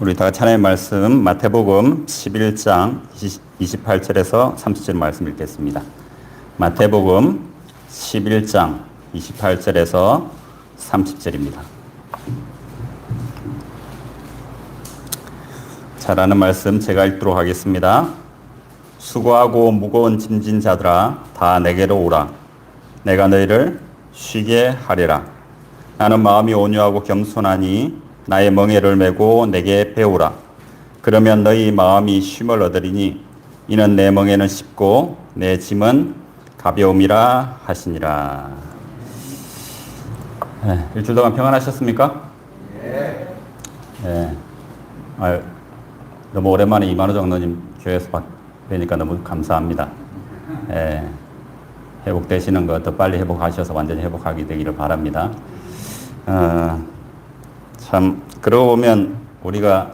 우리 다 같이 하나님의 말씀 마태복음 11장 28절에서 30절 말씀 읽겠습니다. 마태복음 11장 28절에서 30절입니다. 잘 아는 말씀 제가 읽도록 하겠습니다. 수고하고 무거운 짐진 자들아 다 내게로 오라. 내가 너희를 쉬게 하리라. 나는 마음이 온유하고 겸손하니 나의 멍에를 메고 내게 배우라. 그러면 너희 마음이 쉼을 얻으리니 이는 내 멍에는 쉽고 내 짐은 가벼움이라 하시니라. 일주일 동안 평안하셨습니까? 네. 너무 오랜만에 이만호 장로님 교회에서 뵈니까 너무 감사합니다. 회복되시는 것 더 빨리 회복하셔서 완전히 회복하게 되기를 바랍니다. 참 그러고 보면 우리가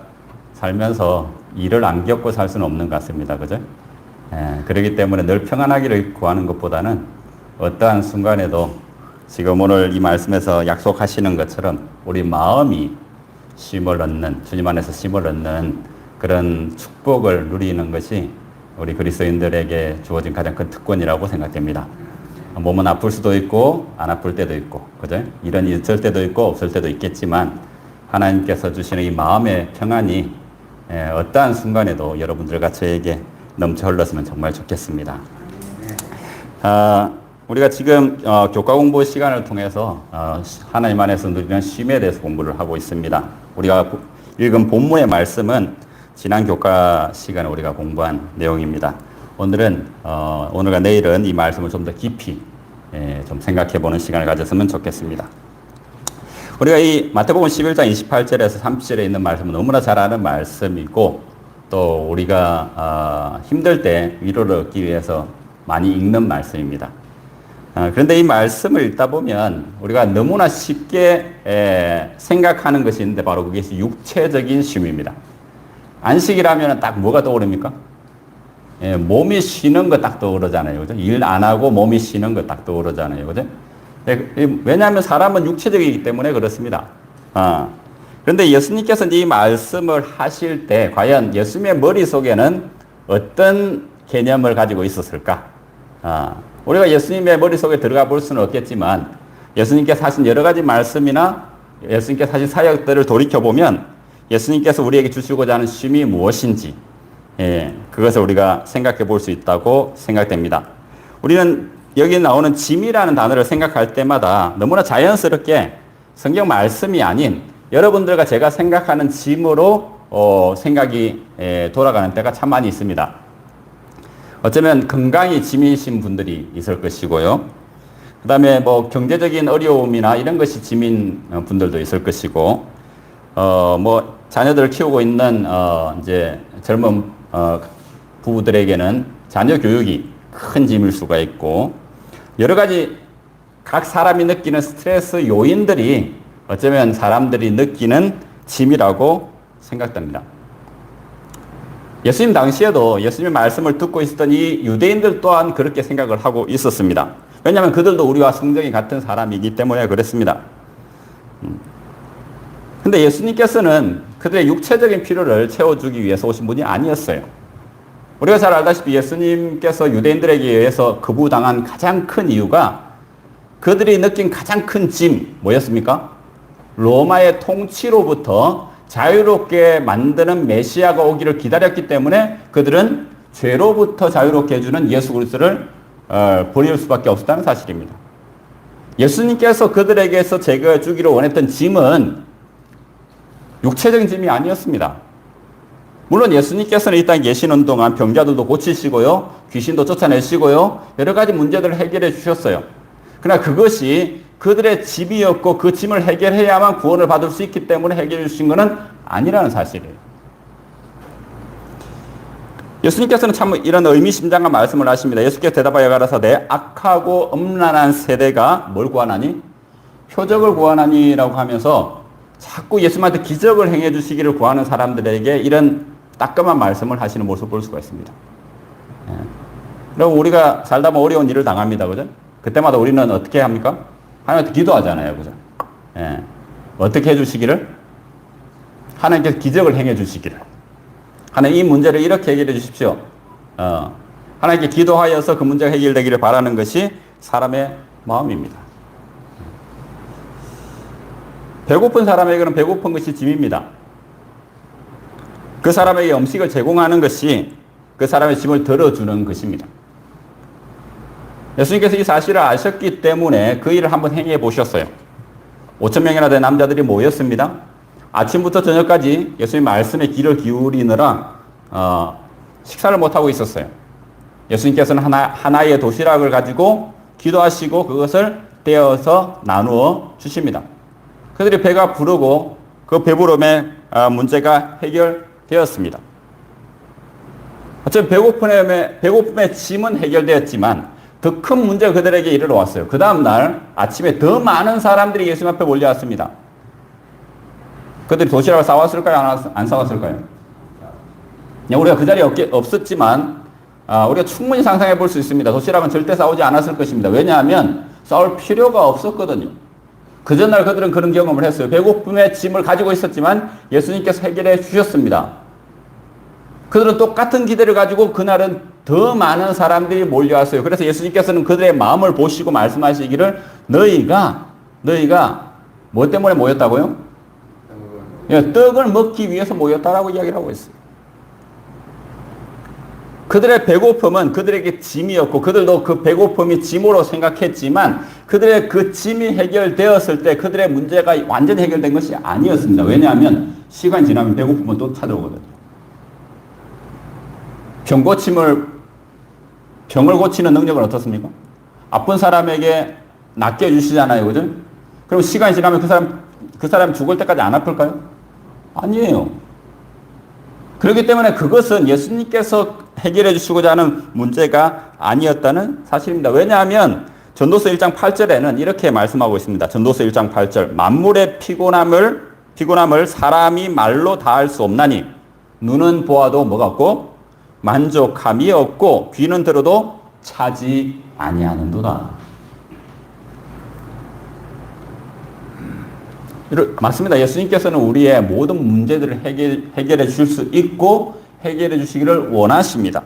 살면서 일을 안 겪고 살 수는 없는 것 같습니다. 그죠? 그렇기 때문에 늘 평안하기를 구하는 것보다는 어떠한 순간에도 지금 오늘 이 말씀에서 약속하시는 것처럼 우리 마음이 쉼을 얻는, 주님 안에서 쉼을 얻는 그런 축복을 누리는 것이 우리 그리스도인들에게 주어진 가장 큰 특권이라고 생각됩니다. 몸은 아플 수도 있고 안 아플 때도 있고, 그죠? 일은 있을 때도 있고 없을 때도 있겠지만 하나님께서 주시는 이 마음의 평안이 어떠한 순간에도 여러분들과 저에게 넘쳐 흘렀으면 정말 좋겠습니다. 우리가 지금 교과 공부 시간을 통해서 하나님 안에서 누리는 쉼에 대해서 공부를 하고 있습니다. 우리가 읽은 본문의 말씀은 지난 교과 시간에 우리가 공부한 내용입니다. 오늘과 내일은 이 말씀을 좀 더 깊이 좀 생각해보는 시간을 가졌으면 좋겠습니다. 우리가 이 마태복음 11장 28절에서 30절에 있는 말씀은 너무나 잘 아는 말씀이고 또 우리가 힘들 때 위로를 얻기 위해서 많이 읽는 말씀입니다. 그런데 이 말씀을 읽다 보면 우리가 너무나 쉽게 생각하는 것이 있는데 바로 그게 육체적인 쉼입니다. 안식이라면 딱 뭐가 떠오릅니까? 몸이 쉬는 거 딱 떠오르잖아요. 그죠? 일 안 하고 몸이 쉬는 거 딱 떠오르잖아요. 그죠? 왜냐하면 사람은 육체적이기 때문에 그렇습니다. 그런데 예수님께서 이 말씀을 하실 때 과연 예수님의 머릿속에는 어떤 개념을 가지고 있었을까? 우리가 예수님의 머릿속에 들어가 볼 수는 없겠지만 예수님께서 하신 여러 가지 말씀이나 예수님께서 하신 사역들을 돌이켜보면 예수님께서 우리에게 주시고자 하는 쉼이 무엇인지 그것을 우리가 생각해 볼 수 있다고 생각됩니다. 우리는 여기 나오는 짐이라는 단어를 생각할 때마다 너무나 자연스럽게 성경 말씀이 아닌 여러분들과 제가 생각하는 짐으로 생각이 돌아가는 때가 참 많이 있습니다. 어쩌면 건강이 짐이신 분들이 있을 것이고요. 그 다음에 뭐 경제적인 어려움이나 이런 것이 짐인 분들도 있을 것이고, 뭐 자녀들을 키우고 있는 이제 젊은 부부들에게는 자녀 교육이 큰 짐일 수가 있고, 여러 가지 각 사람이 느끼는 스트레스 요인들이 어쩌면 사람들이 느끼는 짐이라고 생각됩니다. 예수님 당시에도 예수님의 말씀을 듣고 있었던 이 유대인들 또한 그렇게 생각을 하고 있었습니다. 왜냐하면 그들도 우리와 성정이 같은 사람이기 때문에 그랬습니다. 근데 예수님께서는 그들의 육체적인 필요를 채워주기 위해서 오신 분이 아니었어요. 우리가 잘 알다시피 예수님께서 유대인들에게 의해서 거부당한 가장 큰 이유가 그들이 느낀 가장 큰 짐 뭐였습니까? 로마의 통치로부터 자유롭게 만드는 메시아가 오기를 기다렸기 때문에 그들은 죄로부터 자유롭게 해주는 예수 그리스도를 버릴 수밖에 없었다는 사실입니다. 예수님께서 그들에게서 제거해 주기를 원했던 짐은 육체적인 짐이 아니었습니다. 물론 예수님께서는 이 땅에 계시는 동안 병자들도 고치시고요, 귀신도 쫓아내시고요, 여러 가지 문제들을 해결해 주셨어요. 그러나 그것이 그들의 짐이었고 그 짐을 해결해야만 구원을 받을 수 있기 때문에 해결해 주신 것은 아니라는 사실이에요. 예수님께서는 참 이런 의미심장한 말씀을 하십니다. 예수께서 대답하여 가라사대 악하고 음란한 세대가 뭘 구하나니? 표적을 구하나니라고 하면서 자꾸 예수님한테 기적을 행해 주시기를 구하는 사람들에게 이런 따끔한 말씀을 하시는 모습을 볼 수가 있습니다. 그리고 우리가 살다 보면 어려운 일을 당합니다. 그죠? 그때마다 우리는 어떻게 합니까? 하나님한테 기도하잖아요. 그죠? 어떻게 해주시기를? 하나님께서 기적을 행해 주시기를. 하나님 이 문제를 이렇게 해결해 주십시오. 하나님께 기도하여서 그 문제가 해결되기를 바라는 것이 사람의 마음입니다. 배고픈 사람에게는 배고픈 것이 짐입니다. 그 사람에게 음식을 제공하는 것이 그 사람의 짐을 덜어주는 것입니다. 예수님께서 이 사실을 아셨기 때문에 그 일을 한번 행해 보셨어요. 5,000명이나 된 남자들이 모였습니다. 아침부터 저녁까지 예수님 말씀에 귀를 기울이느라 식사를 못하고 있었어요. 예수님께서는 하나의 도시락을 가지고 기도하시고 그것을 떼어서 나누어 주십니다. 그들이 배가 부르고 그 배부름의 문제가 해결되었습니다. 어차피 배고픔의 짐은 해결되었지만 더 큰 문제가 그들에게 이르러 왔어요. 그 다음날 아침에 더 많은 사람들이 예수님 앞에 몰려왔습니다. 그들이 도시락을 사왔을까요? 안 사왔을까요? 우리가 그 자리에 없었지만 우리가 충분히 상상해 볼 수 있습니다. 도시락은 절대 싸우지 않았을 것입니다. 왜냐하면 싸울 필요가 없었거든요. 그 전날 그들은 그런 경험을 했어요. 배고픔의 짐을 가지고 있었지만 예수님께서 해결해 주셨습니다. 그들은 똑같은 기대를 가지고 그날은 더 많은 사람들이 몰려왔어요. 그래서 예수님께서는 그들의 마음을 보시고 말씀하시기를 너희가 뭐 때문에 모였다고요? 떡을 먹기 위해서 모였다라고 이야기를 하고 있어요. 그들의 배고픔은 그들에게 짐이었고 그들도 그 배고픔이 짐으로 생각했지만 그들의 그 짐이 해결되었을 때 그들의 문제가 완전히 해결된 것이 아니었습니다. 왜냐하면 시간이 지나면 배고픔은 또 찾아오거든요. 병을 고치는 능력은 어떻습니까? 아픈 사람에게 낫게 해주시잖아요. 그죠? 그럼 시간이 지나면 그 사람 죽을 때까지 안 아플까요? 아니에요. 그렇기 때문에 그것은 예수님께서 해결해 주시고자 하는 문제가 아니었다는 사실입니다. 왜냐하면 전도서 1장 8절에는 이렇게 말씀하고 있습니다. 전도서 1장 8절 만물의 피곤함을 사람이 말로 다할 수 없나니 눈은 보아도 뭐가 없고 만족함이 없고 귀는 들어도 차지 아니하는도다. 맞습니다. 예수님께서는 우리의 모든 문제들을 해결해 주실 수 있고 해결해 주시기를 원하십니다.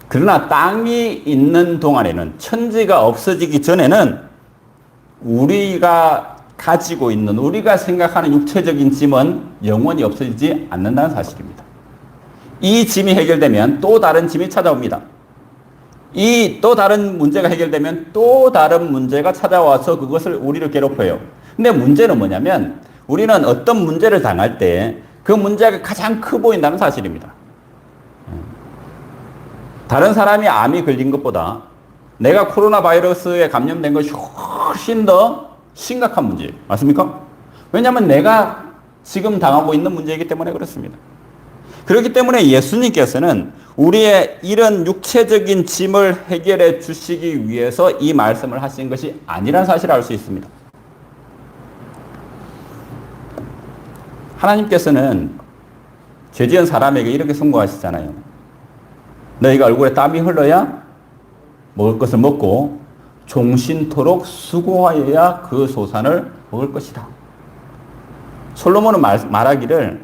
그러나 땅이 있는 동안에는 천지가 없어지기 전에는 우리가 가지고 있는 우리가 생각하는 육체적인 짐은 영원히 없어지지 않는다는 사실입니다. 이 짐이 해결되면 또 다른 짐이 찾아옵니다. 이 또 다른 문제가 해결되면 또 다른 문제가 찾아와서 그것을 우리를 괴롭혀요. 근데 문제는 뭐냐면 우리는 어떤 문제를 당할 때 그 문제가 가장 커 보인다는 사실입니다. 다른 사람이 암이 걸린 것보다 내가 코로나 바이러스에 감염된 것이 훨씬 더 심각한 문제예요. 맞습니까? 왜냐하면 내가 지금 당하고 있는 문제이기 때문에 그렇습니다. 그렇기 때문에 예수님께서는 우리의 이런 육체적인 짐을 해결해 주시기 위해서 이 말씀을 하신 것이 아니라는 사실을 알 수 있습니다. 하나님께서는 죄지은 사람에게 이렇게 선고하시잖아요. 너희가 얼굴에 땀이 흘러야 먹을 것을 먹고 종신토록 수고하여야 그 소산을 먹을 것이다. 솔로몬은 말하기를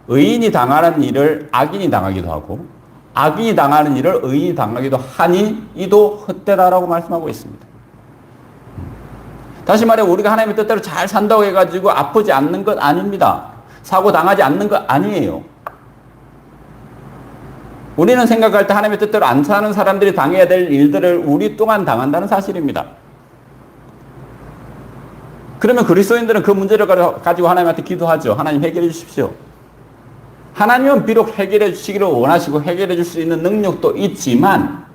의인이 당하는 일을 악인이 당하기도 하고 악인이 당하는 일을 의인이 당하기도 하니 이도 헛되다라고 말씀하고 있습니다. 다시 말해 우리가 하나님의 뜻대로 잘 산다고 해가지고 아프지 않는 것 아닙니다. 사고 당하지 않는 것 아니에요. 우리는 생각할 때 하나님의 뜻대로 안 사는 사람들이 당해야 될 일들을 우리 또한 당한다는 사실입니다. 그러면 그리스도인들은 그 문제를 가지고 하나님한테 기도하죠. 하나님 해결해 주십시오. 하나님은 비록 해결해 주시기를 원하시고 해결해 줄 수 있는 능력도 있지만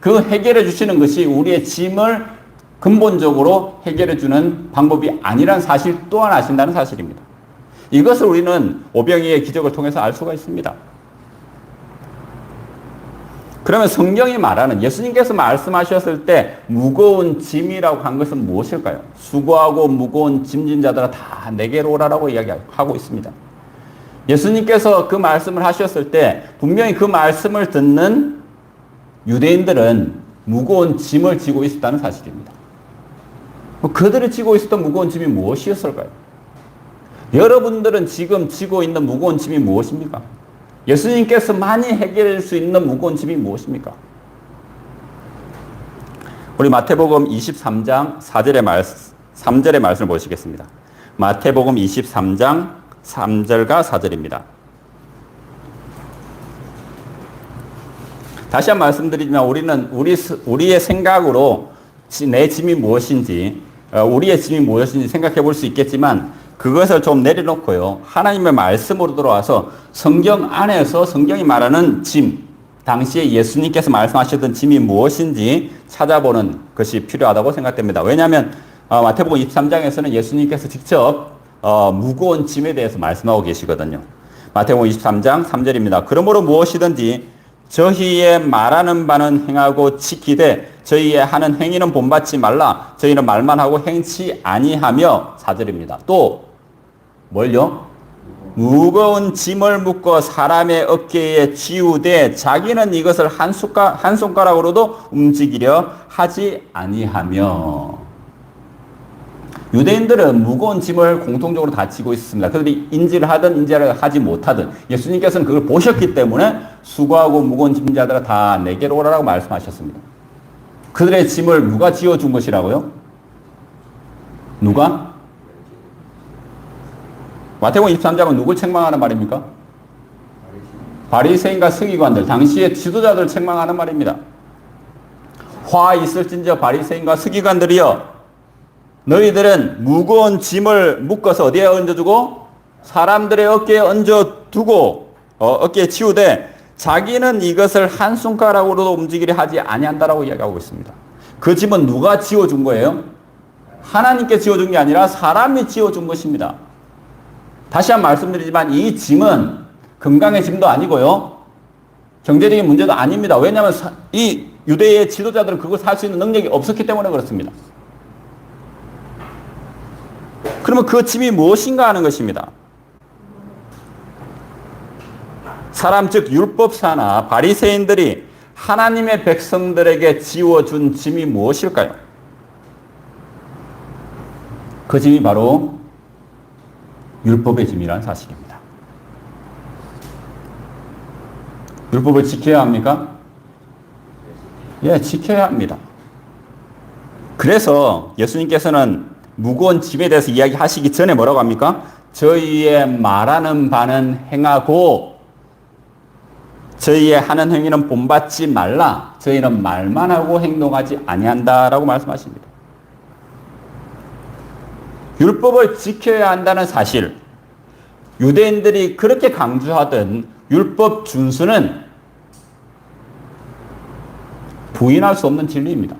그 해결해 주시는 것이 우리의 짐을 근본적으로 해결해 주는 방법이 아니란 사실 또한 아신다는 사실입니다. 이것을 우리는 오병이의 기적을 통해서 알 수가 있습니다. 그러면 성경이 말하는 예수님께서 말씀하셨을 때 무거운 짐이라고 한 것은 무엇일까요? 수고하고 무거운 짐진 자들아 다 내게로 오라라고 이야기하고 있습니다. 예수님께서 그 말씀을 하셨을 때 분명히 그 말씀을 듣는 유대인들은 무거운 짐을 지고 있었다는 사실입니다. 그들이 지고 있었던 무거운 짐이 무엇이었을까요? 여러분들은 지금 지고 있는 무거운 짐이 무엇입니까? 예수님께서 많이 해결할 수 있는 무거운 짐이 무엇입니까? 우리 마태복음 23장 3절의 말씀을 보시겠습니다. 마태복음 23장 3절과 4절입니다. 다시 한번 말씀드리지만 우리는 우리의 생각으로 내 짐이 무엇인지, 우리의 짐이 무엇인지 생각해 볼 수 있겠지만 그것을 좀 내려놓고요. 하나님의 말씀으로 들어와서 성경 안에서 성경이 말하는 짐, 당시에 예수님께서 말씀하셨던 짐이 무엇인지 찾아보는 것이 필요하다고 생각됩니다. 왜냐하면 마태복음 23장에서는 예수님께서 직접 무거운 짐에 대해서 말씀하고 계시거든요. 마태복음 23장 3절입니다. 그러므로 무엇이든지 저희의 말하는 바는 행하고 지키되 저희의 하는 행위는 본받지 말라. 저희는 말만 하고 행치 아니하며 4절입니다. 또 뭘요? 무거운 짐을 묶어 사람의 어깨에 지우되 자기는 이것을 한 손가락으로도 움직이려 하지 아니하며. 유대인들은 무거운 짐을 공통적으로 다 지고 있습니다. 그들이 인지를 하든 인지를 하지 못하든 예수님께서는 그걸 보셨기 때문에 수고하고 무거운 짐자들아 다 내게로 오라라고 말씀하셨습니다. 그들의 짐을 누가 지어준 것이라고요? 누가? 마태복음 23장은 누굴 책망하는 말입니까? 바리새인과 서기관들, 당시의 지도자들 책망하는 말입니다. 화 있을진저 바리새인과 서기관들이여, 너희들은 무거운 짐을 묶어서 어디에 얹어두고 사람들의 어깨에 얹어두고 어깨에 치우되 자기는 이것을 한 손가락으로도 움직이려 하지 아니한다라고 이야기하고 있습니다. 그 짐은 누가 지어준 거예요? 하나님께 지어준 게 아니라 사람이 지어준 것입니다. 다시 한번 말씀드리지만 이 짐은 건강의 짐도 아니고요, 경제적인 문제도 아닙니다. 왜냐하면 이 유대의 지도자들은 그걸 살 수 있는 능력이 없었기 때문에 그렇습니다. 그러면 그 짐이 무엇인가 하는 것입니다. 사람 즉 율법사나 바리새인들이 하나님의 백성들에게 지워준 짐이 무엇일까요? 그 짐이 바로 율법의 짐이라는 사실입니다. 율법을 지켜야 합니까? 예, 지켜야 합니다. 그래서 예수님께서는 무거운 짐에 대해서 이야기하시기 전에 뭐라고 합니까? 저희의 말하는 바는 행하고 저희의 하는 행위는 본받지 말라. 저희는 말만 하고 행동하지 아니한다라고 말씀하십니다. 율법을 지켜야 한다는 사실, 유대인들이 그렇게 강조하던 율법 준수는 부인할 수 없는 진리입니다.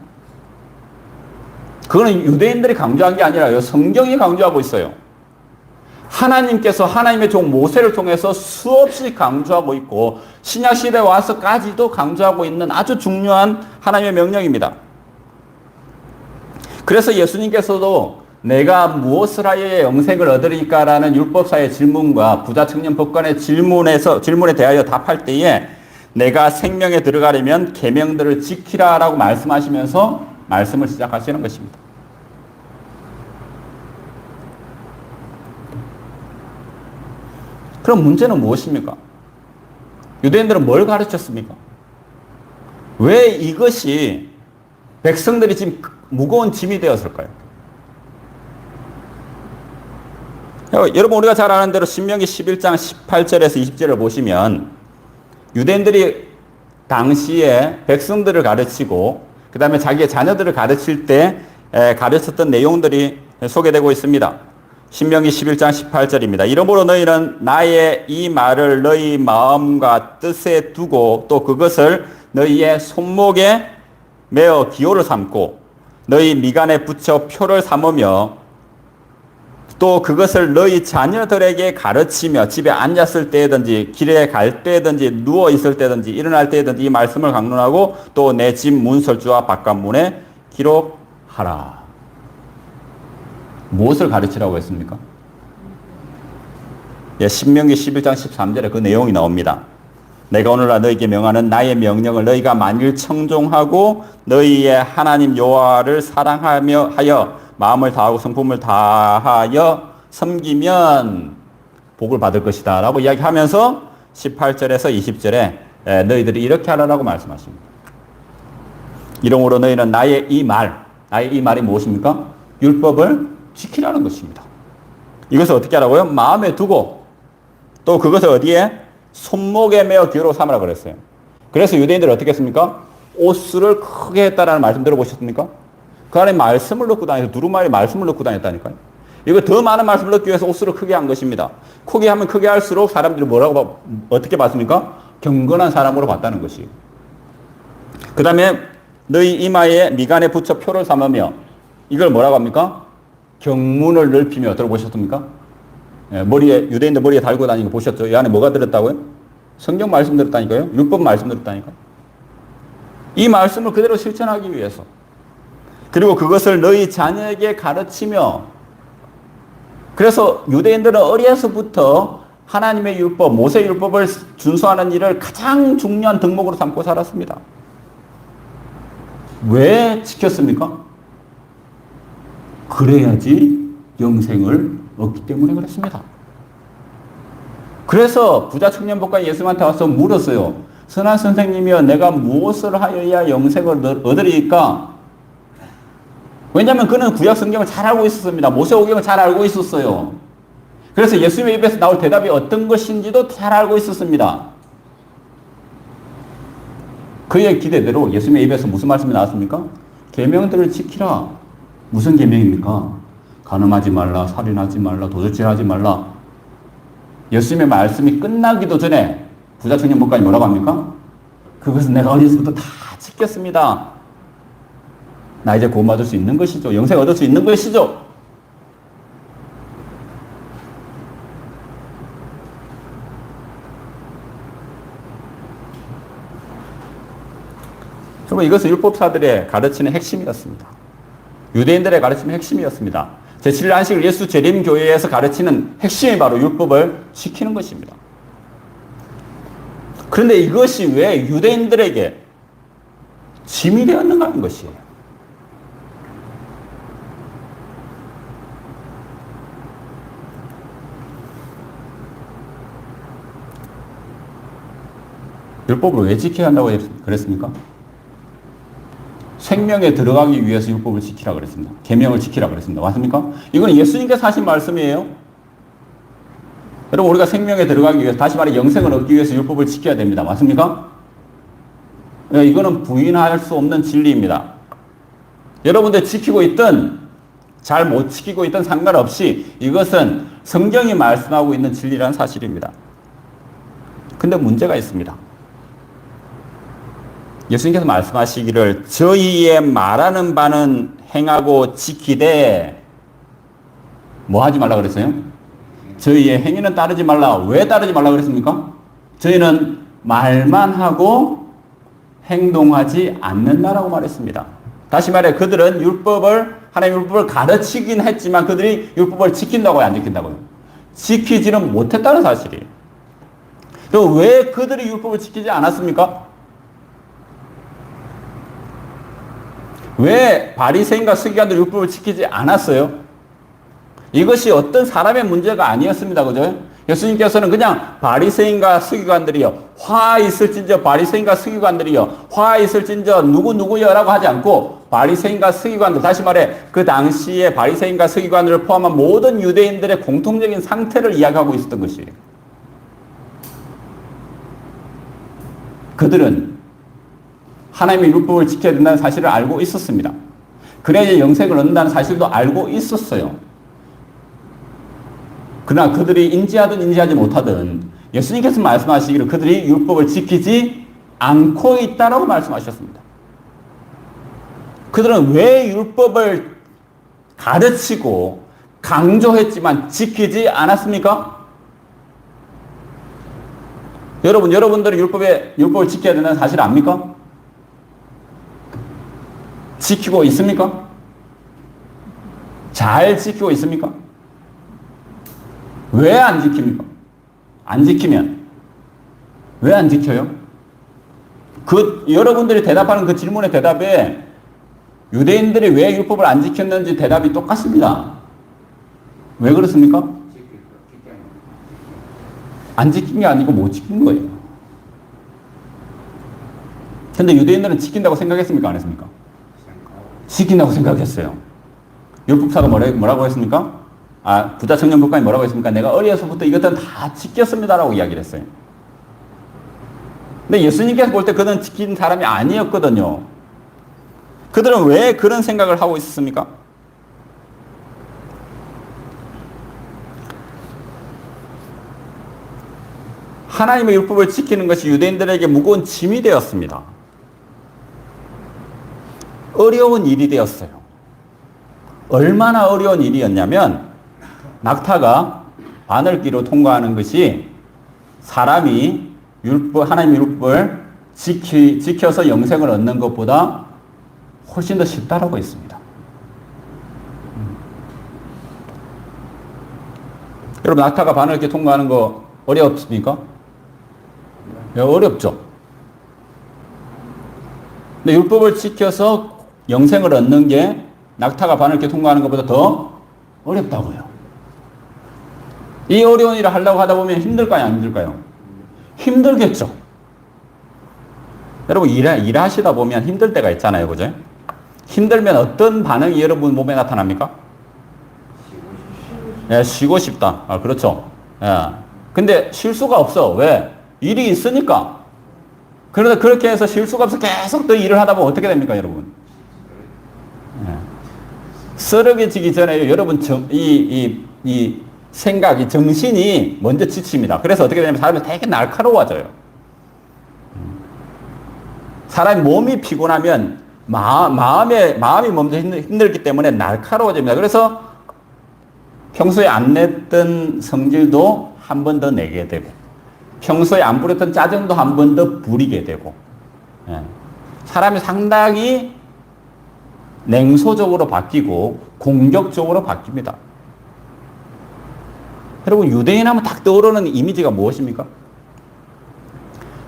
그거는 유대인들이 강조한 게 아니라요, 성경이 강조하고 있어요. 하나님께서 하나님의 종 모세를 통해서 수없이 강조하고 있고 신약시대에 와서까지도 강조하고 있는 아주 중요한 하나님의 명령입니다. 그래서 예수님께서도 내가 무엇을 하여야 영생을 얻으리까라는 율법사의 질문과 부자 청년 법관의 질문에 대하여 답할 때에 내가 생명에 들어가려면 계명들을 지키라라고 말씀하시면서 말씀을 시작하시는 것입니다. 그럼 문제는 무엇입니까? 유대인들은 뭘 가르쳤습니까? 왜 이것이 백성들이 지금 무거운 짐이 되었을까요? 여러분, 우리가 잘 아는 대로 신명기 11장 18절에서 20절을 보시면 유대인들이 당시에 백성들을 가르치고 그 다음에 자기의 자녀들을 가르칠 때 가르쳤던 내용들이 소개되고 있습니다. 신명기 11장 18절입니다. 이러므로 너희는 나의 이 말을 너희 마음과 뜻에 두고 또 그것을 너희의 손목에 매어 기호를 삼고 너희 미간에 붙여 표를 삼으며 또 그것을 너희 자녀들에게 가르치며 집에 앉았을 때든지 길에 갈 때든지 누워 있을 때든지 일어날 때든지 이 말씀을 강론하고 또 내 집 문설주와 바깥문에 기록하라. 무엇을 가르치라고 했습니까? 예, 신명기 11장 13절에 그 내용이 나옵니다. 내가 오늘날 너희에게 명하는 나의 명령을 너희가 만일 청종하고 너희의 하나님 여호와를 사랑하며 하여 마음을 다하고 성품을 다하여 섬기면 복을 받을 것이다 라고 이야기하면서 18절에서 20절에 너희들이 이렇게 하라라고 말씀하십니다. 이러므로 너희는 나의 이 말이 무엇입니까? 율법을 지키라는 것입니다. 이것을 어떻게 하라고요? 마음에 두고 또 그것을 어디에? 손목에 매어 기호로 삼으라 그랬어요. 그래서 유대인들이 어떻게 했습니까? 옷수를 크게 했다라는 말씀 들어보셨습니까? 그 안에 말씀을 넣고 다니서 두루마리 말씀을 넣고 다녔다니까요. 이거 더 많은 말씀을 넣기 위해서 옷수를 크게 한 것입니다. 크게 하면 크게 할수록 사람들이 어떻게 봤습니까? 경건한 사람으로 봤다는 것이에요. 그 다음에 너희 이마에 미간에 붙여 표를 삼으며 이걸 뭐라고 합니까? 경문을 넓히며 들어보셨습니까? 유대인들 머리에 달고 다니는 거 보셨죠? 이 안에 뭐가 들었다고요? 성경 말씀 들었다니까요? 율법 말씀 들었다니까? 이 말씀을 그대로 실천하기 위해서. 그리고 그것을 너희 자녀에게 가르치며. 그래서 유대인들은 어려서부터 하나님의 율법, 모세 율법을 준수하는 일을 가장 중요한 덕목으로 삼고 살았습니다. 왜 지켰습니까? 그래야지 영생을 얻기 때문에 그랬습니다. 그래서 부자 청년복과 예수님한테 와서 물었어요. 선한 선생님이여, 내가 무엇을 하여야 영생을 얻으리까? 왜냐하면 그는 구약 성경을 잘 알고 있었습니다. 모세오경을 잘 알고 있었어요. 그래서 예수님의 입에서 나올 대답이 어떤 것인지도 잘 알고 있었습니다. 그의 기대대로 예수님의 입에서 무슨 말씀이 나왔습니까? 계명들을 지키라. 무슨 계명입니까? 간음하지 말라, 살인하지 말라, 도둑질하지 말라. 예수님의 말씀이 끝나기도 전에 부자 청년 목사님 뭐라고 합니까? 그것은 내가 어려서부터 다 지켰습니다. 나 이제 구원 받을 수 있는 것이죠. 영생 얻을 수 있는 것이죠. 여러분, 이것은 율법사들의 가르치는 핵심이었습니다. 유대인들의 가르치는 핵심이었습니다. 제7일 안식을 예수 재림교회에서 가르치는 핵심이 바로 율법을 지키는 것입니다. 그런데 이것이 왜 유대인들에게 짐이 되었는가 하는 것이에요. 율법을 왜 지켜야 한다고 그랬습니까? 생명에 들어가기 위해서 율법을 지키라 그랬습니다. 계명을 지키라 그랬습니다. 맞습니까? 이건 예수님께서 하신 말씀이에요. 여러분, 우리가 생명에 들어가기 위해서, 다시 말해 영생을 얻기 위해서 율법을 지켜야 됩니다. 맞습니까? 이거는 부인할 수 없는 진리입니다. 여러분들 지키고 있든 잘 못 지키고 있든 상관없이 이것은 성경이 말씀하고 있는 진리라는 사실입니다. 근데 문제가 있습니다. 예수님께서 말씀하시기를 저희의 말하는 바는 행하고 지키되 뭐 하지 말라 그랬어요? 저희의 행위는 따르지 말라. 왜 따르지 말라 그랬습니까? 저희는 말만 하고 행동하지 않는다라고 말했습니다. 다시 말해 그들은 하나님의 율법을 가르치긴 했지만 그들이 율법을 지킨다고요, 안 지킨다고요? 지키지는 못했다는 사실이에요. 그럼 왜 그들이 율법을 지키지 않았습니까? 왜 바리새인과 서기관들 율법을 지키지 않았어요? 이것이 어떤 사람의 문제가 아니었습니다. 그죠? 예수님께서는 그냥 바리새인과 서기관들이여 화 있을진저 바리새인과 서기관들이여 화 있을진저 누구누구여라고 하지 않고 바리새인과 서기관들, 다시 말해 그 당시에 바리새인과 서기관들을 포함한 모든 유대인들의 공통적인 상태를 이야기하고 있었던 것이에요. 그들은 하나님의 율법을 지켜야 된다는 사실을 알고 있었습니다. 그래야 영생을 얻는다는 사실도 알고 있었어요. 그러나 그들이 인지하든 인지하지 못하든 예수님께서 말씀하시기를 그들이 율법을 지키지 않고 있다라고 말씀하셨습니다. 그들은 왜 율법을 가르치고 강조했지만 지키지 않았습니까? 여러분들은 율법을 지켜야 된다는 사실 압니까? 지키고 있습니까? 잘 지키고 있습니까? 왜 안 지킵니까? 안 지키면 왜 안 지켜요? 여러분들이 대답하는 그 질문의 대답에 유대인들이 왜 율법을 안 지켰는지 대답이 똑같습니다. 왜 그렇습니까? 안 지킨 게 아니고 못 지킨 거예요. 근데 유대인들은 지킨다고 생각했습니까? 안 했습니까? 지킨다고 생각했어요. 율법사가 뭐라고 했습니까? 부자 청년 법관이 뭐라고 했습니까? 내가 어려서부터 이것들은 다 지켰습니다라고 이야기를 했어요. 근데 예수님께서 볼 때 그들은 지킨 사람이 아니었거든요. 그들은 왜 그런 생각을 하고 있었습니까? 하나님의 율법을 지키는 것이 유대인들에게 무거운 짐이 되었습니다. 어려운 일이 되었어요. 얼마나 어려운 일이었냐면 낙타가 바늘기로 통과하는 것이 사람이 하나님의 율법을 지켜서 영생을 얻는 것보다 훨씬 더 쉽다라고 했습니다. 여러분, 낙타가 바늘기 통과하는 거 어렵습니까? 어렵죠. 근데 율법을 지켜서 영생을 얻는 게 낙타가 바늘기 통과하는 것보다 더 어렵다고요. 이 어려운 일을 하려고 하다 보면 힘들까요? 안 힘들까요? 힘들겠죠. 여러분, 일하시다 보면 힘들 때가 있잖아요. 그죠? 힘들면 어떤 반응이 여러분 몸에 나타납니까? 쉬고 싶다. 그렇죠. 근데 쉴 수가 없어. 왜? 일이 있으니까. 그러다 그렇게 해서 쉴 수가 없어 계속 더 일을 하다 보면 어떻게 됩니까, 여러분? 쓰러지기 전에 여러분 이 생각이 정신이 먼저 지칩니다. 그래서 어떻게 되냐면 사람이 되게 날카로워져요. 사람이 몸이 피곤하면 마음이 먼저 힘들기 때문에 날카로워집니다. 그래서 평소에 안 냈던 성질도 한 번 더 내게 되고, 평소에 안 부렸던 짜증도 한 번 더 부리게 되고, 사람이 상당히 냉소적으로 바뀌고 공격적으로 바뀝니다. 여러분, 유대인 하면 딱 떠오르는 이미지가 무엇입니까?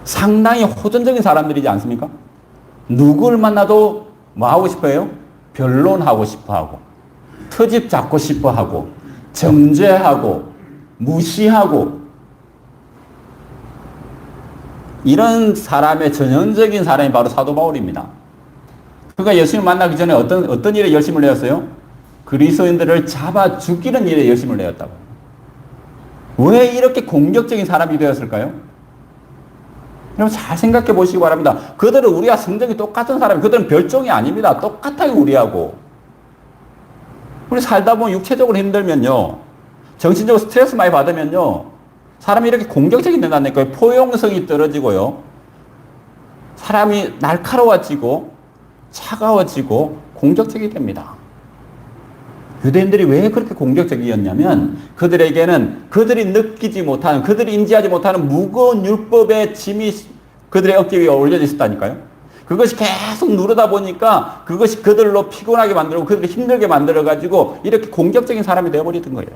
상당히 호전적인 사람들이지 않습니까? 누굴 만나도 뭐 하고 싶어요? 변론하고 싶어 하고, 트집 잡고 싶어 하고, 정죄하고, 무시하고, 이런 사람의 전형적인 사람이 바로 사도 바울입니다. 그러니까 예수님 만나기 전에 어떤 일에 열심을 내었어요? 그리스도인들을 잡아 죽이는 일에 열심을 내었다고. 왜 이렇게 공격적인 사람이 되었을까요? 여러분, 잘 생각해 보시기 바랍니다. 그들은 우리와 성정이 똑같은 사람이, 그들은 별종이 아닙니다. 똑같아요, 우리하고. 우리 살다 보면 육체적으로 힘들면요, 정신적으로 스트레스 많이 받으면요, 사람이 이렇게 공격적이 된다니까요. 포용성이 떨어지고요, 사람이 날카로워지고 차가워지고 공격적이 됩니다. 유대인들이 왜 그렇게 공격적이었냐면 그들에게는 그들이 느끼지 못하는, 그들이 인지하지 못하는 무거운 율법의 짐이 그들의 어깨 위에 올려져 있었다니까요. 그것이 계속 누르다 보니까 그것이 그들로 피곤하게 만들고 그들을 힘들게 만들어가지고 이렇게 공격적인 사람이 되어버리던 거예요.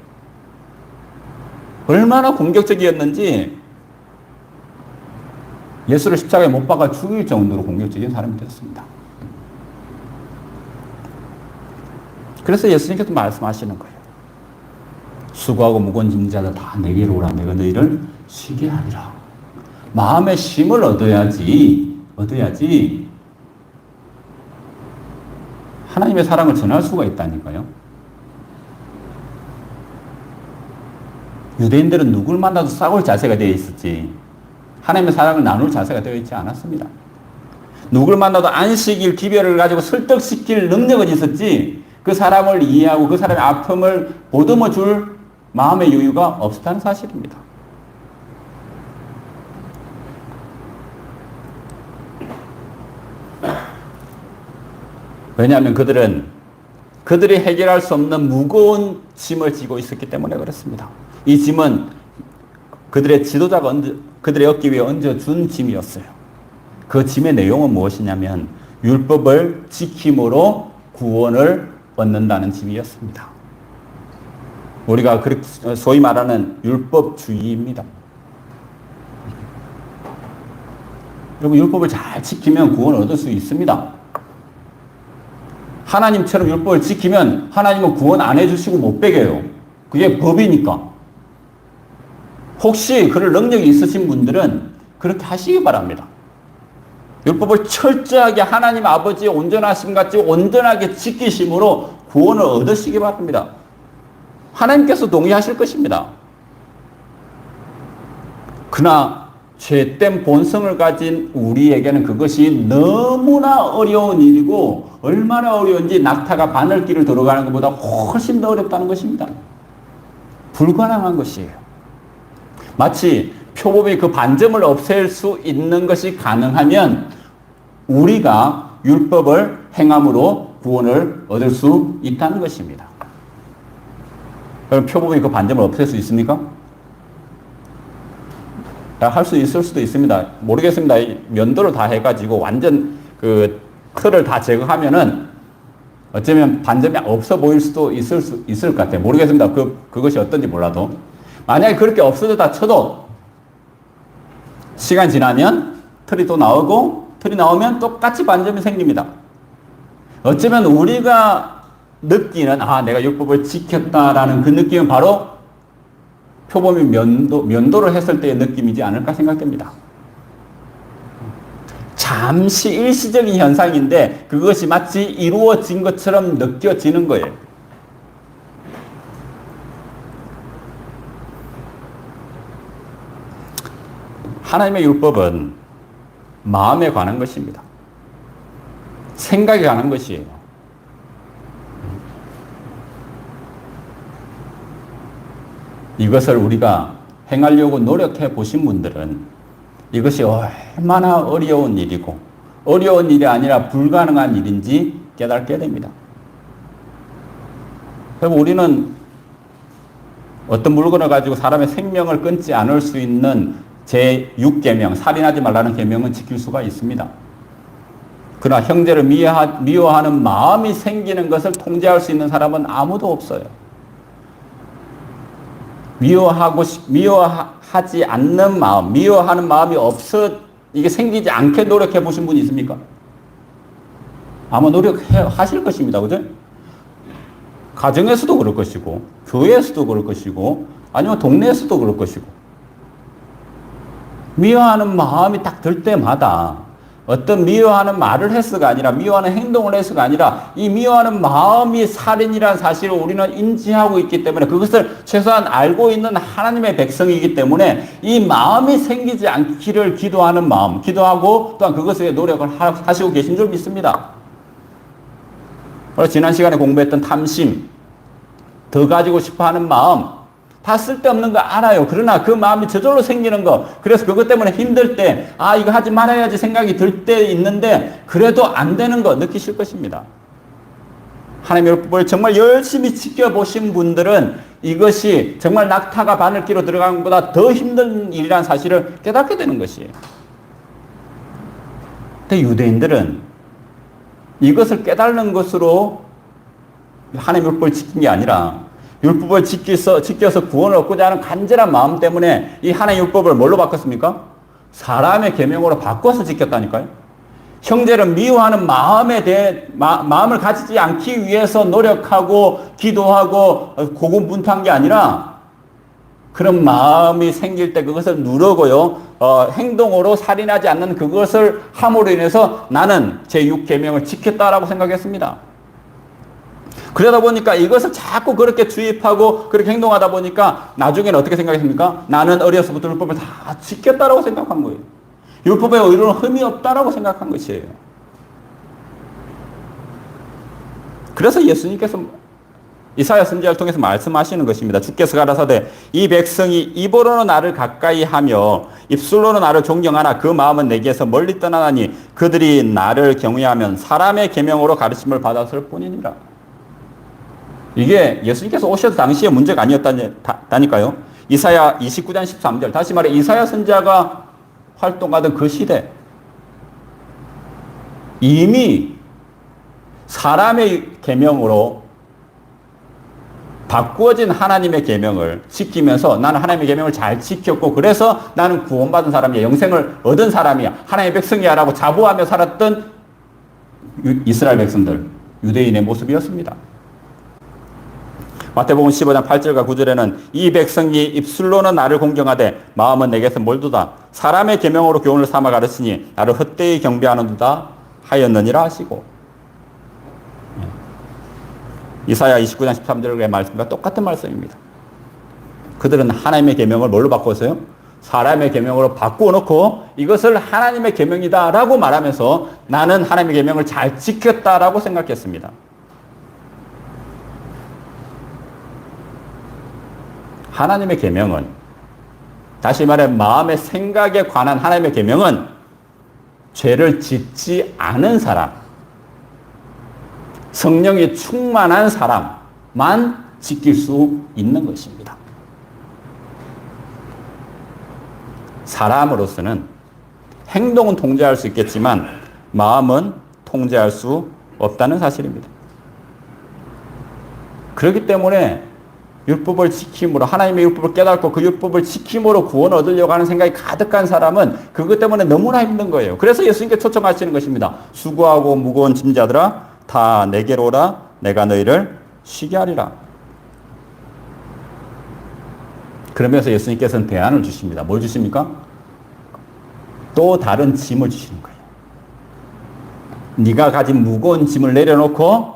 얼마나 공격적이었는지 예수를 십자가에 못 박아 죽일 정도로 공격적인 사람이 되었습니다. 그래서 예수님께서 말씀하시는 거예요. 수고하고 무거운 짐진 자들 다 내게로 오라. 내가 너희를 쉬게 하리라. 마음의 쉼을 얻어야지 하나님의 사랑을 전할 수가 있다니까요. 유대인들은 누굴 만나도 싸울 자세가 되어 있었지 하나님의 사랑을 나눌 자세가 되어 있지 않았습니다. 누굴 만나도 안식일, 기별을 가지고 설득시킬 능력은 있었지 그 사람을 이해하고 그 사람의 아픔을 보듬어 줄 마음의 여유가 없었다는 사실입니다. 왜냐하면 그들이 해결할 수 없는 무거운 짐을 지고 있었기 때문에 그렇습니다. 이 짐은 그들의 지도자가 그들의 어깨 위에 얹어준 짐이었어요. 그 짐의 내용은 무엇이냐면 율법을 지킴으로 구원을 얻는다는 짐이었습니다. 우리가 소위 말하는 율법주의입니다. 여러분, 율법을 잘 지키면 구원을 얻을 수 있습니다. 하나님처럼 율법을 지키면 하나님은 구원 안 해주시고 못 베겨요. 그게 법이니까. 혹시 그럴 능력이 있으신 분들은 그렇게 하시기 바랍니다. 율법을 철저하게 하나님 아버지의 온전하심 같이 온전하게 지키심으로 구원을 얻으시기 바랍니다. 하나님께서 동의하실 것입니다. 그러나 죄된 본성을 가진 우리에게는 그것이 너무나 어려운 일이고 얼마나 어려운지 낙타가 바늘길을 들어가는 것보다 훨씬 더 어렵다는 것입니다. 불가능한 것이에요. 마치 표범이 그 반점을 없앨 수 있는 것이 가능하면 우리가 율법을 행함으로 구원을 얻을 수 있다는 것입니다. 그럼 표범이 그 반점을 없앨 수 있습니까? 할 수 있을 수도 있습니다. 모르겠습니다. 면도를 다 해가지고 완전 그 틀을 다 제거하면은 어쩌면 반점이 없어 보일 수도 있을 것 같아요. 모르겠습니다. 그것이 어떤지 몰라도. 만약에 그렇게 없어졌다 쳐도 시간 지나면 틀이 또 나오고 틀이 나오면 똑같이 반점이 생깁니다. 어쩌면 우리가 느끼는 내가 율법을 지켰다라는 그 느낌은 바로 표범이 면도를 했을 때의 느낌이지 않을까 생각됩니다. 잠시 일시적인 현상인데 그것이 마치 이루어진 것처럼 느껴지는 거예요. 하나님의 율법은 마음에 관한 것입니다. 생각에 관한 것이에요. 이것을 우리가 행하려고 노력해 보신 분들은 이것이 얼마나 어려운 일이고 어려운 일이 아니라 불가능한 일인지 깨닫게 됩니다. 그럼 우리는 어떤 물건을 가지고 사람의 생명을 끊지 않을 수 있는 제6계명, 살인하지 말라는 계명은 지킬 수가 있습니다. 그러나 형제를 미워하는 마음이 생기는 것을 통제할 수 있는 사람은 아무도 없어요. 미워하지 않는 마음, 미워하는 마음이 이게 생기지 않게 노력해 보신 분이 있습니까? 아마 노력하실 것입니다. 그죠? 가정에서도 그럴 것이고, 교회에서도 그럴 것이고, 아니면 동네에서도 그럴 것이고. 미워하는 마음이 딱 들 때마다 어떤 미워하는 말을 해서가 아니라 미워하는 행동을 해서가 아니라 이 미워하는 마음이 살인이라는 사실을 우리는 인지하고 있기 때문에 그것을 최소한 알고 있는 하나님의 백성이기 때문에 이 마음이 생기지 않기를 기도하는 마음, 기도하고 또한 그것에 위해 노력을 하시고 계신 줄 믿습니다. 지난 시간에 공부했던 탐심, 더 가지고 싶어하는 마음, 다 쓸데없는 거 알아요. 그러나 그 마음이 저절로 생기는 거. 그래서 그것 때문에 힘들 때, 이거 하지 말아야지 생각이 들 때 있는데, 그래도 안 되는 거 느끼실 것입니다. 하나님의 율법을 정말 열심히 지켜보신 분들은 이것이 정말 낙타가 바늘기로 들어가는 것보다 더 힘든 일이라는 사실을 깨닫게 되는 것이에요. 근데 유대인들은 이것을 깨달는 것으로 하나님의 율법을 지킨 게 아니라 율법을 지켜서 구원을 얻고자 하는 간절한 마음 때문에 이 하나님의 율법을 뭘로 바꿨습니까? 사람의 계명으로 바꿔서 지켰다니까요. 형제를 미워하는 마음을 가지지 않기 위해서 노력하고 기도하고 고군분투한 게 아니라 그런 마음이 생길 때 그것을 누르고요. 행동으로 살인하지 않는 그것을 함으로 인해서 나는 제6계명을 지켰다라고 생각했습니다. 그러다 보니까 이것을 자꾸 그렇게 주입하고 그렇게 행동하다 보니까 나중에는 어떻게 생각했습니까? 나는 어려서부터 율법을 다 지켰다라고 생각한 거예요. 율법에 의로는 흠이 없다라고 생각한 것이에요. 그래서 예수님께서 이사야 선지자를 통해서 말씀하시는 것입니다. 주께서 가라사대 이 백성이 입으로는 나를 가까이 하며 입술로는 나를 존경하나 그 마음은 내게서 멀리 떠나나니 그들이 나를 경외하면 사람의 계명으로 가르침을 받았을 뿐이니라. 이게 예수님께서 오셔서 당시의 문제가 아니었다니까요. 이사야 29장 13절. 다시 말해 이사야 선지자가 활동하던 그 시대 이미 사람의 계명으로 바꾸어진 하나님의 계명을 지키면서 나는 하나님의 계명을 잘 지켰고 그래서 나는 구원받은 사람이야. 영생을 얻은 사람이야. 하나님의 백성이야 라고 자부하며 살았던 이스라엘 백성들, 유대인의 모습이었습니다. 마태복음 15장 8절과 9절에는 이 백성이 입술로는 나를 공경하되 마음은 내게서 멀도다. 사람의 계명으로 교훈을 삼아 가르치니 나를 헛되이 경배하는도다 하였느니라 하시고, 이사야 29장 13절의 말씀과 똑같은 말씀입니다. 그들은 하나님의 계명을 뭘로 바꿨어요? 사람의 계명으로 바꾸어 놓고 이것을 하나님의 계명이다라고 말하면서 나는 하나님의 계명을 잘 지켰다라고 생각했습니다. 하나님의 계명은, 다시 말해 마음의 생각에 관한 하나님의 계명은 죄를 짓지 않은 사람, 성령이 충만한 사람만 지킬 수 있는 것입니다. 사람으로서는 행동은 통제할 수 있겠지만 마음은 통제할 수 없다는 사실입니다. 그렇기 때문에 율법을 지킴으로, 하나님의 율법을 깨닫고 그 율법을 지킴으로 구원을 얻으려고 하는 생각이 가득한 사람은 그것 때문에 너무나 힘든 거예요. 그래서 예수님께 초청하시는 것입니다. 수고하고 무거운 짐자들아 다 내게로 오라. 내가 너희를 쉬게 하리라. 그러면서 예수님께서는 대안을 주십니다. 뭘 주십니까? 또 다른 짐을 주시는 거예요. 네가 가진 무거운 짐을 내려놓고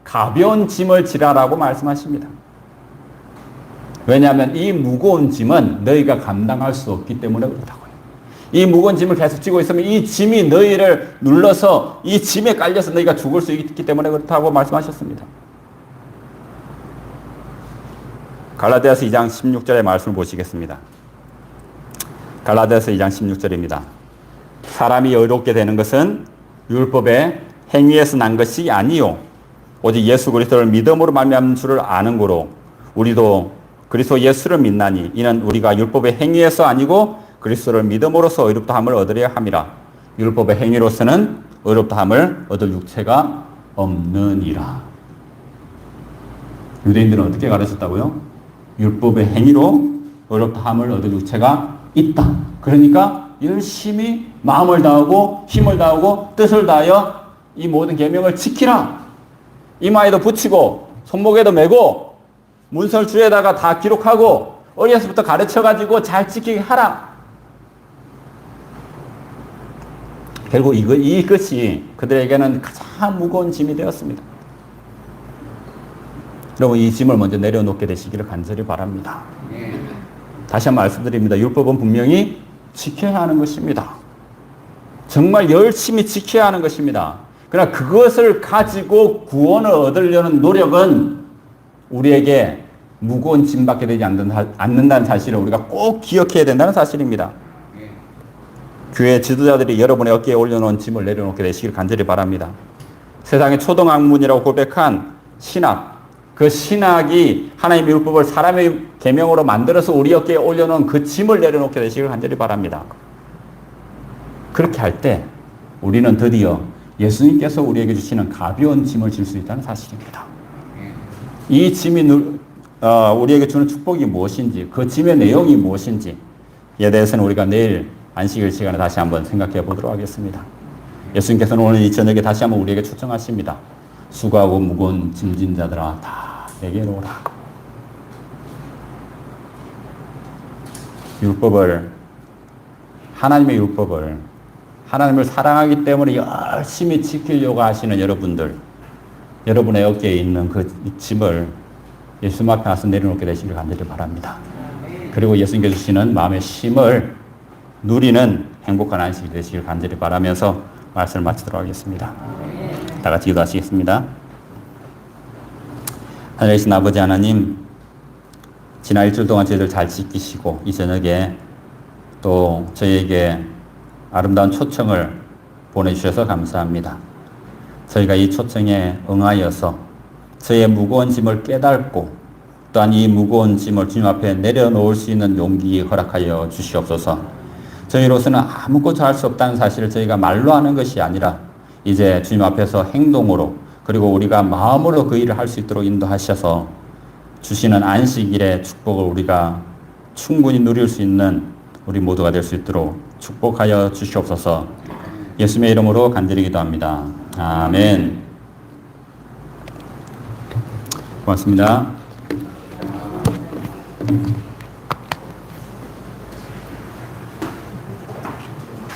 가벼운 짐을 지라라고 말씀하십니다. 왜냐하면 이 무거운 짐은 너희가 감당할 수 없기 때문에 그렇다고요. 이 무거운 짐을 계속 지고 있으면 이 짐이 너희를 눌러서 이 짐에 깔려서 너희가 죽을 수 있기 때문에 그렇다고 말씀하셨습니다. 갈라디아서 2장 16절의 말씀을 보시겠습니다. 갈라디아서 2장 16절입니다. 사람이 의롭게 되는 것은 율법의 행위에서 난 것이 아니요 오직 예수 그리스도를 믿음으로 말미암은 줄을 아는 고로 우리도 그리스도 예수를 믿나니 이는 우리가 율법의 행위에서 아니고 그리스도를 믿음으로써 의롭다함을 얻으려 함이라. 율법의 행위로서는 의롭다함을 얻을 육체가 없느니라. 유대인들은 어떻게 가르쳤다고요? 율법의 행위로 의롭다함을 얻을 육체가 있다. 그러니까 열심히 마음을 다하고 힘을 다하고 뜻을 다하여 이 모든 계명을 지키라. 이마에도 붙이고 손목에도 메고 문설주에다가 다 기록하고 어려서부터 가르쳐가지고 잘 지키게 하라. 결국 이것이 그들에게는 가장 무거운 짐이 되었습니다. 여러분, 이 짐을 먼저 내려놓게 되시기를 간절히 바랍니다. 다시 한번 말씀드립니다. 율법은 분명히 지켜야 하는 것입니다. 정말 열심히 지켜야 하는 것입니다. 그러나 그것을 가지고 구원을 얻으려는 노력은 우리에게 무거운 짐밖에 되지 않는다는 사실을 우리가 꼭 기억해야 된다는 사실입니다. 교회 지도자들이 여러분의 어깨에 올려놓은 짐을 내려놓게 되시길 간절히 바랍니다. 세상의 초등학문이라고 고백한 신학, 그 신학이 하나님의 율법을 사람의 계명으로 만들어서 우리 어깨에 올려놓은 그 짐을 내려놓게 되시길 간절히 바랍니다. 그렇게 할 때 우리는 드디어 예수님께서 우리에게 주시는 가벼운 짐을 질 수 있다는 사실입니다. 이 짐이 우리에게 주는 축복이 무엇인지, 그 짐의 내용이 무엇인지에 대해서는 우리가 내일 안식일 시간에 다시 한번 생각해 보도록 하겠습니다. 예수님께서는 오늘 이 저녁에 다시 한번 우리에게 초청하십니다. 수고하고 무거운 짐진 자들아 다 내게로 오라. 하나님의 율법을 하나님을 사랑하기 때문에 열심히 지키려고 하시는 여러분들, 여러분의 어깨에 있는 그 짐을 예수님 앞에 와서 내려놓게 되시길 간절히 바랍니다. 그리고 예수님께서 주시는 마음의 쉼을 누리는 행복한 안식이 되시길 간절히 바라면서 말씀을 마치도록 하겠습니다. 다 같이 기도하시겠습니다. 하늘에 계신 아버지 하나님, 지난 일주일 동안 저희들 잘 지키시고 이 저녁에 또 저희에게 아름다운 초청을 보내주셔서 감사합니다. 저희가 이 초청에 응하여서 저희의 무거운 짐을 깨닫고 또한 이 무거운 짐을 주님 앞에 내려놓을 수 있는 용기 허락하여 주시옵소서. 저희로서는 아무것도 할 수 없다는 사실을 저희가 말로 하는 것이 아니라 이제 주님 앞에서 행동으로 그리고 우리가 마음으로 그 일을 할 수 있도록 인도하셔서 주시는 안식일의 축복을 우리가 충분히 누릴 수 있는 우리 모두가 될 수 있도록 축복하여 주시옵소서. 예수님의 이름으로 간절히 기도합니다. 아멘. 고맙습니다.